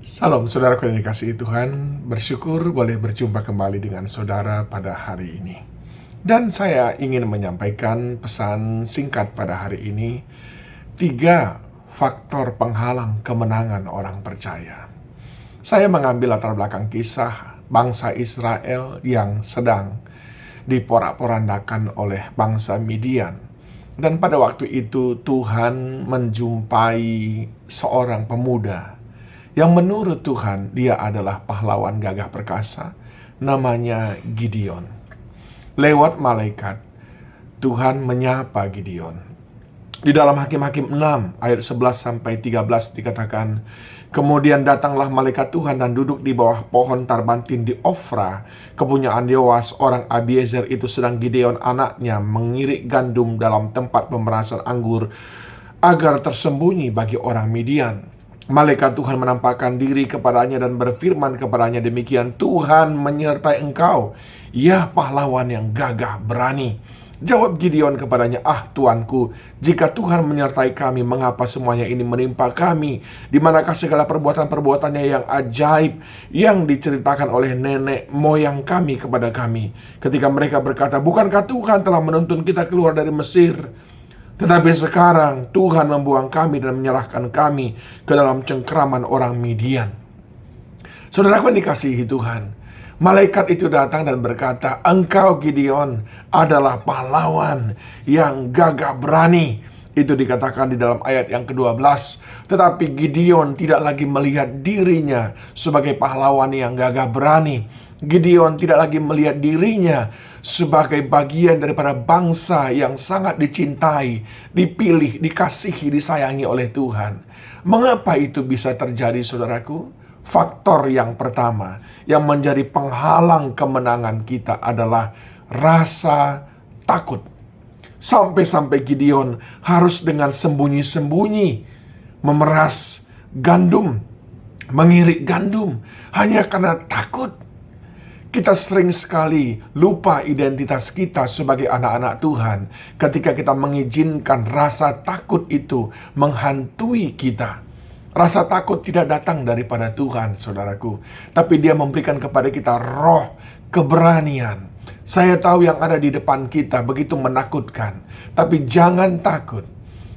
Salam saudaraku yang dikasihi Tuhan, bersyukur boleh berjumpa kembali dengan saudara pada hari ini. Dan saya ingin menyampaikan pesan singkat pada hari ini, 3 faktor penghalang kemenangan orang percaya. Saya mengambil latar belakang kisah bangsa Israel yang sedang diporak-porandakan oleh bangsa Midian. Dan pada waktu itu Tuhan menjumpai seorang pemuda yang menurut Tuhan dia adalah pahlawan gagah perkasa, namanya Gideon. Lewat malaikat, Tuhan menyapa Gideon. Di dalam Hakim-Hakim 6 ayat 11-13 dikatakan, kemudian datanglah malaikat Tuhan dan duduk di bawah pohon tarbantin di Ofra, kepunyaan Yoas orang Abiezer. Itu sedang Gideon anaknya mengirik gandum dalam tempat pemerasan anggur agar tersembunyi bagi orang Midian. Malaikat Tuhan menampakkan diri kepadanya dan berfirman kepadanya demikian, Tuhan menyertai engkau, ya pahlawan yang gagah berani. Jawab Gideon kepadanya, Tuanku, jika Tuhan menyertai kami, mengapa semuanya ini menimpa kami? Di manakah segala perbuatan-perbuatannya yang ajaib yang diceritakan oleh nenek moyang kami kepada kami? Ketika mereka berkata, bukankah Tuhan telah menuntun kita keluar dari Mesir? Tetapi sekarang Tuhan membuang kami dan menyerahkan kami ke dalam cengkraman orang Midian. Saudaraku yang dikasihi Tuhan, malaikat itu datang dan berkata, engkau Gideon adalah pahlawan yang gagah berani. Itu dikatakan di dalam ayat yang ke-12. Tetapi Gideon tidak lagi melihat dirinya sebagai pahlawan yang gagah berani. Gideon tidak lagi melihat dirinya sebagai bagian daripada bangsa yang sangat dicintai, dipilih, dikasihi, disayangi oleh Tuhan. Mengapa itu bisa terjadi, saudaraku? Faktor yang pertama yang menjadi penghalang kemenangan kita adalah rasa takut. Sampai-sampai Gideon harus dengan sembunyi-sembunyi memeras gandum, mengirik gandum, hanya karena takut. Kita sering sekali lupa identitas kita sebagai anak-anak Tuhan ketika kita mengizinkan rasa takut itu menghantui kita. Rasa takut tidak datang daripada Tuhan, saudaraku, tapi Dia memberikan kepada kita roh keberanian. Saya tahu yang ada di depan kita begitu menakutkan, tapi jangan takut,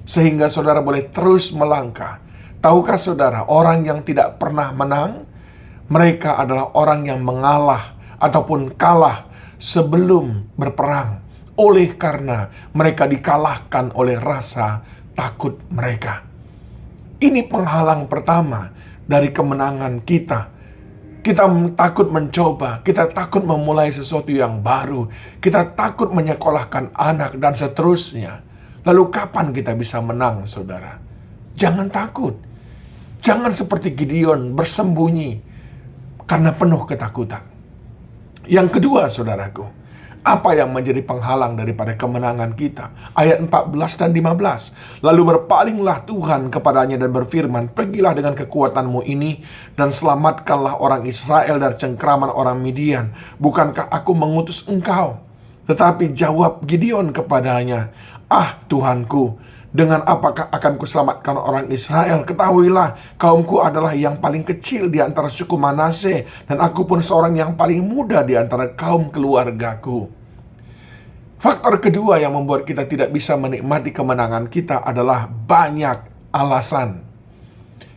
sehingga saudara boleh terus melangkah. Tahukah saudara, orang yang tidak pernah menang, mereka adalah orang yang mengalah ataupun kalah sebelum berperang, oleh karena mereka dikalahkan oleh rasa takut mereka. Ini penghalang pertama dari kemenangan kita. Kita takut mencoba, kita takut memulai sesuatu yang baru, kita takut menyekolahkan anak dan seterusnya. Lalu kapan kita bisa menang, saudara? Jangan takut. Jangan seperti Gideon bersembunyi karena penuh ketakutan. Yang kedua, saudaraku, apa yang menjadi penghalang daripada kemenangan kita? Ayat 14 dan 15. Lalu berpalinglah Tuhan kepadanya dan berfirman, pergilah dengan kekuatanmu ini dan selamatkanlah orang Israel dari cengkraman orang Midian. Bukankah aku mengutus engkau? Tetapi jawab Gideon kepadanya, Tuhanku, dengan apakah akan kuselamatkan orang Israel? Ketahuilah, kaumku adalah yang paling kecil di antara suku Manase, dan aku pun seorang yang paling muda di antara kaum keluargaku. Faktor kedua yang membuat kita tidak bisa menikmati kemenangan kita adalah banyak alasan.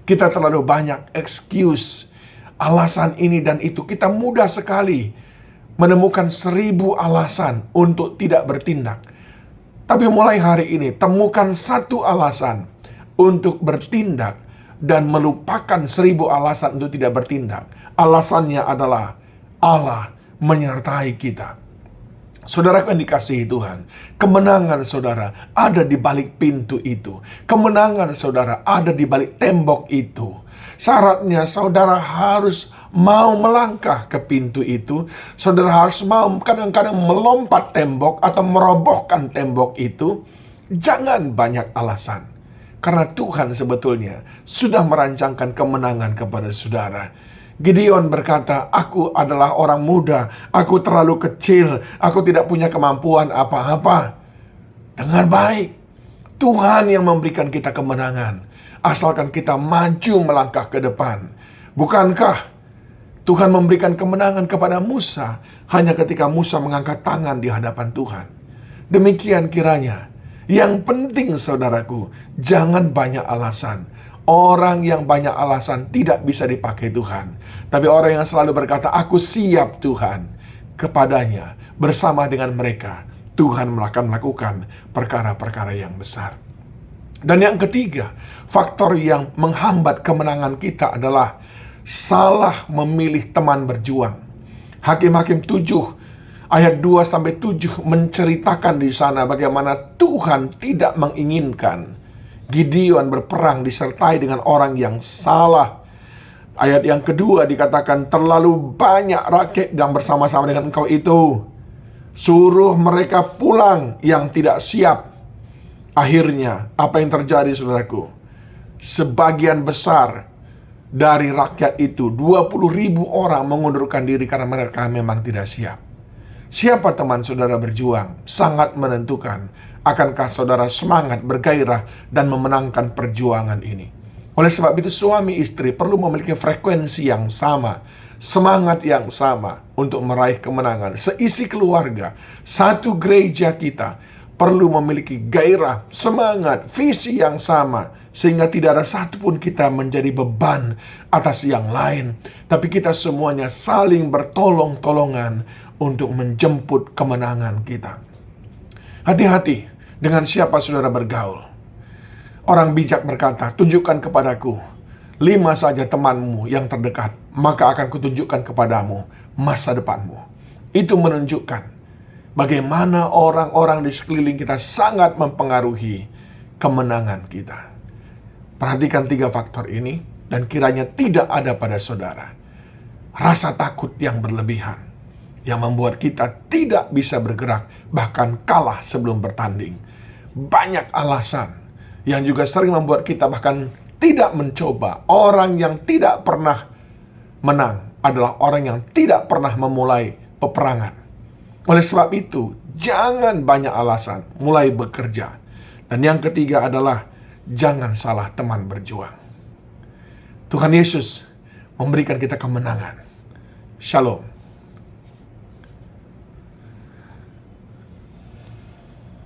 Kita terlalu banyak excuse, alasan ini dan itu. Kita mudah sekali menemukan 1000 alasan untuk tidak bertindak. Tapi mulai hari ini, temukan satu alasan untuk bertindak dan melupakan 1000 alasan untuk tidak bertindak. Alasannya adalah Allah menyertai kita. Saudara yang dikasihi Tuhan, kemenangan saudara ada di balik pintu itu. Kemenangan saudara ada di balik tembok itu. Syaratnya saudara harus mau melangkah ke pintu itu. Saudara harus mau kadang-kadang melompat tembok atau merobohkan tembok itu. Jangan banyak alasan. Karena Tuhan sebetulnya sudah merancangkan kemenangan kepada saudara. Gideon berkata, aku adalah orang muda, aku terlalu kecil, aku tidak punya kemampuan apa-apa. Dengar baik, Tuhan yang memberikan kita kemenangan, asalkan kita maju melangkah ke depan. Bukankah Tuhan memberikan kemenangan kepada Musa hanya ketika Musa mengangkat tangan di hadapan Tuhan? Demikian kiranya. Yang penting saudaraku, jangan banyak alasan. Orang yang banyak alasan tidak bisa dipakai Tuhan. Tapi orang yang selalu berkata, aku siap Tuhan, kepadanya bersama dengan mereka, Tuhan akan melakukan perkara-perkara yang besar. Dan yang ketiga, faktor yang menghambat kemenangan kita adalah salah memilih teman berjuang. Hakim-Hakim 7 ayat 2-7 menceritakan di sana bagaimana Tuhan tidak menginginkan Gideon berperang disertai dengan orang yang salah. Ayat yang kedua dikatakan, terlalu banyak rakyat yang bersama-sama dengan engkau itu. Suruh mereka pulang yang tidak siap. Akhirnya, apa yang terjadi saudaraku? Sebagian besar dari rakyat itu, 20.000 orang mengundurkan diri karena mereka memang tidak siap. Siapa teman saudara berjuang sangat menentukan akankah saudara semangat, bergairah, dan memenangkan perjuangan ini. Oleh sebab itu suami istri perlu memiliki frekuensi yang sama, semangat yang sama untuk meraih kemenangan. Seisi keluarga, satu gereja kita perlu memiliki gairah, semangat, visi yang sama, sehingga tidak ada satupun kita menjadi beban atas yang lain, tapi kita semuanya saling bertolong-tolongan untuk menjemput kemenangan kita. Hati-hati dengan siapa saudara bergaul. Orang bijak berkata, tunjukkan kepadaku 5 saja temanmu yang terdekat, maka akan kutunjukkan kepadamu masa depanmu. Itu menunjukkan bagaimana orang-orang di sekeliling kita sangat mempengaruhi kemenangan kita. Perhatikan 3 faktor ini, dan kiranya tidak ada pada saudara rasa takut yang berlebihan yang membuat kita tidak bisa bergerak, bahkan kalah sebelum bertanding. Banyak alasan yang juga sering membuat kita bahkan tidak mencoba. Orang yang tidak pernah menang adalah orang yang tidak pernah memulai peperangan. Oleh sebab itu, jangan banyak alasan, mulai bekerja. Dan yang ketiga adalah jangan salah teman berjuang. Tuhan Yesus memberikan kita kemenangan. Shalom.